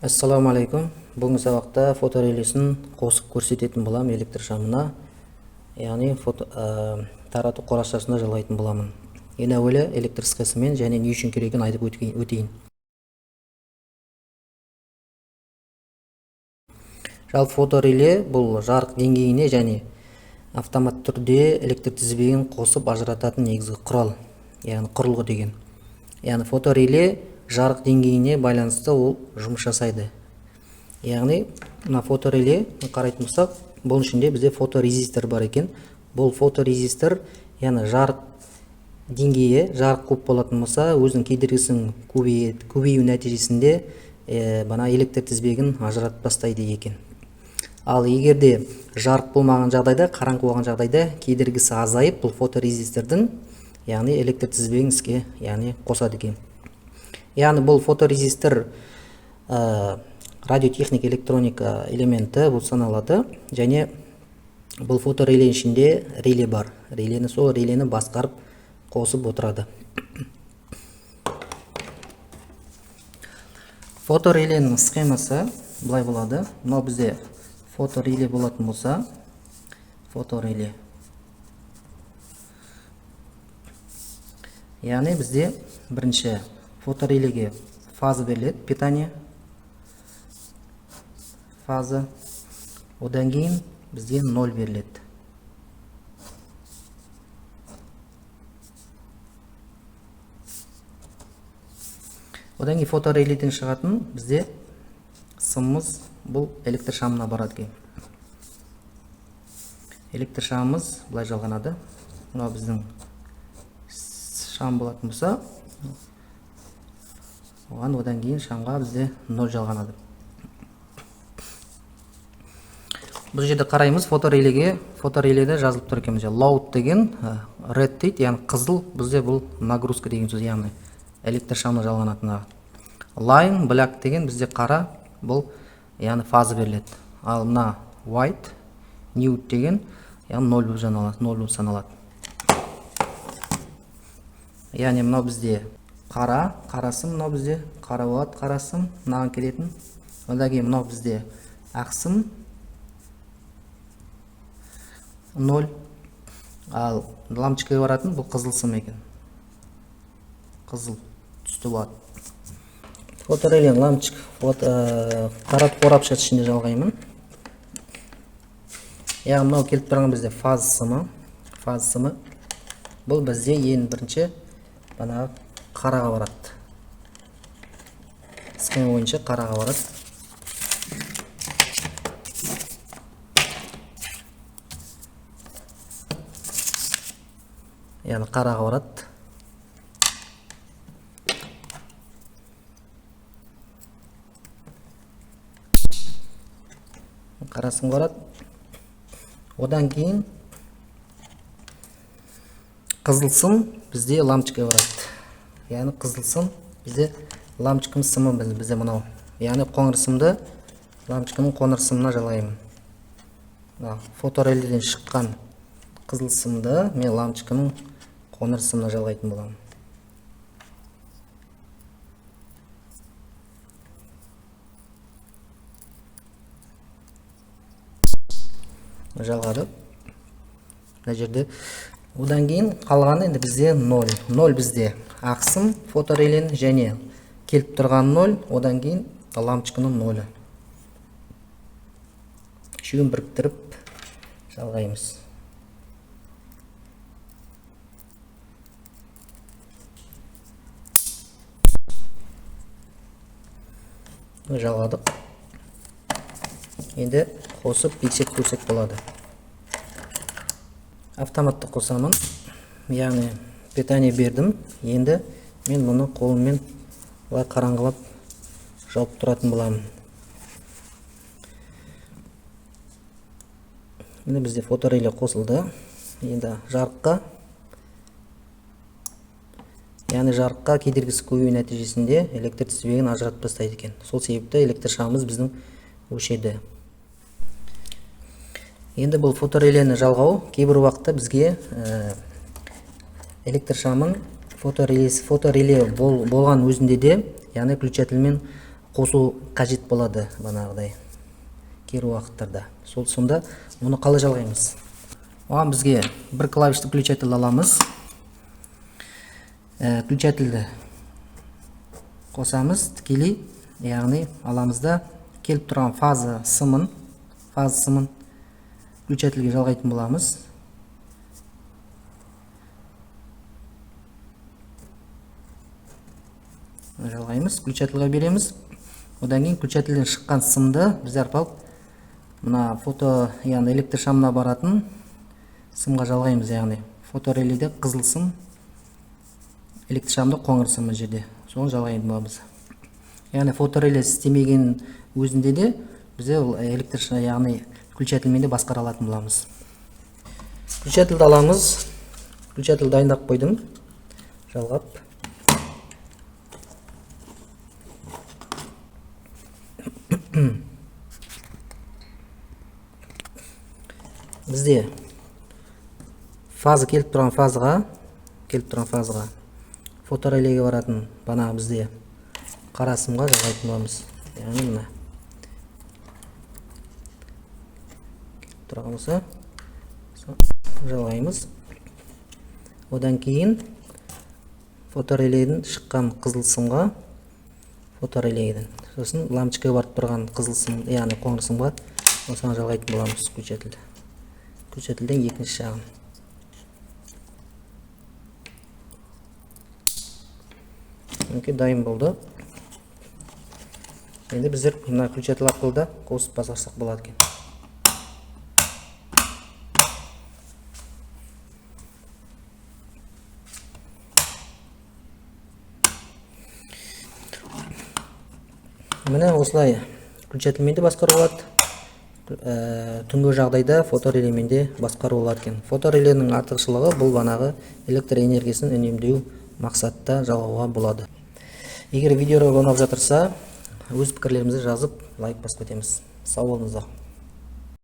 Ассаламу алейкум. Бүгінгі сабақта фоторелесін қосып көрсететін боламын электр шамына, яғни тарату қорашасында жалғайтын боламын. Ең әуелі электр схемасымен және не үшін керегін айтып өтейін. Жалпы фотореле бұл жарық деңгейіне және автомат түрде электр тізбегін қосып ажырататын негізгі құрал, яғни құрылғы деген. Яғни фотореле жарық деңгейіне байланысты ол жұмыс жасайды. Яғни мына фотореле қарайтын болсақ, бұл ішінде бізде фоторезистор бар екен. Бұл фоторезистор, яғни жарық деңгейі жарық көп болатын болса, өзінің кедергісін көбею нәтижесінде бана электр тізбегін ажыратып тастайды екен. Ал егерде жарық болмаған жағдайда, қараңғы болған жағдайда кедергісі азайып, бұл фоторезистордың, яғни электр тізбегін іске, яғни қосады екен. Яғни бұл фоторезистор радиотехника электроника элементі бұл саналады, және бұл фотореле ішінде реле бар. Сол релені басқарып қосып отырады. Фотореленің схемасы былай болады. Мынау бізде фотореле болатын болса, фотореле. Яғни бізде бірінші фоторелеге фаза беріледі, питание фаза. Одан кейін бізде 0 беріледі. Одан кейін фотореледен шығатын бізде сымымыз бұл электр шамына барады екен. Электр шамымыз былай жалғанады. Мынау біздің шам болатын болса, одан кейін шамға бізде 0 жалғанады. Бұл жерде қараймыз, фотореледе жазылып тұр екен. Loud деген red дейді, яғни қызыл, бізде бұл нагрузка деген сөз, яғни электр шамына жалғанатын. Line, black деген бізде қара, бұл яғни фаза беріледі. Ал мына white, nude деген, яғни 0 болып саналады. Яғни мынау бізде қарасым, мынау бізде қара болады, қарасым, мынаған келетін. Одан кейін мынау бізде ақсым 0. Ал лампочкаға баратын бұл қызыл сым екен. Қызыл түсті болады. Фоторелен лампочка тарату қорапшасы ішінде жалғаймын. Яғни мынау келіп тұрған бізде фаза сымы. Бұл бізде ең бірінші бана қараға барады. Схема бойынша қараға барады. Яғни қараға барады. Қарасың барады. Одан кейін қызыл сым бізде лампочкаға барады. Яғни қызыл сым бізде лампочкамыз сымы бізде мынау. Яғни қоңыр сымды лампочканың қоңыр сымына жалғаймын. Фотореледен шыққан қызыл сымды мен лампочканың қоңыр сымына жалғайтын боламын. Жалғады. Мына жерде. Одан кейін қалғаны енді бізде 0. 0 бізде ақсым фоторелен және келіп тұрған 0, одан кейін лампочканың 0. Үшеуін біріктіріп жалғаймыз. Жалғадық. Енді қосып бексет көрсек болады. Автоматты қосамын. Яғни питание бердім. Енді мен мұны қолыммен қараңғылап жауып тұратын боламын. Енді бізде фотореле қосылды. Енді жарыққа кедергісі көбею нәтижесінде электр тізбегін ажыратып тастайды екен. Сол себепті электр шамымыз біздің өшеді. Енді бұл фоторелені жалғау кейбір уақытта бізге электр шамын фотореле болған өзінде де, яғни включательмен қосу қажет болады банағыдай кері уақыттарда. Сонда оны қалай жалғаймыз? Оған бізге бір клавишті включатель аламыз. Включательді қосамыз тікелей, яғни аламыз да келіп тұрған фаза сымын включательге жалғайтын боламыз. Жалғаймыз, включательға береміз. Одан кейін включательден шыққан сымды біз арқалып мына фото, яғни электр шамына баратын сымға жалғаймыз. Яғни фоторелейде қызыл сым, электр шамда қоңыр сымы жерде. Соны жалғайтын боламыз. Яғни фотореле істемеген өзінде де бізде электр шам, яғни включательмен де басқара алатын боламыз. Включательді аламыз. Включатель дайындап қойдым. Жалғап. Бізде фаза келіп тұрған фазаға фоторелейге баратын бана бізде қара сымға жалғайтын боламыз. Яғни мына келіп тұрған болса жалғаймыз. Одан кейін фоторелейден шыққан қызыл сымға фоторелейден, сосын лампочкаға барып тұрған қызыл сым, яғни қоңыр сымға осыған жалғайтын боламыз включательді. Включательден екінші жағын. Өңке дайын болды. Енді біздер мына включатель арқылы да қосып басқарсақ болады екен. Міне осылай включательмен де басқару болады. Түнгі жағдайда фоторелеймен де басқару болады екен. Фоторелейнің артықшылығы бұл банағы электр энергиясын үнемдеу мақсатта жалғауға болады. Егер видео ұнап жатырса, өз пікірлерімізді жазып, лайк басып өтеміз. Сау болыңыздар.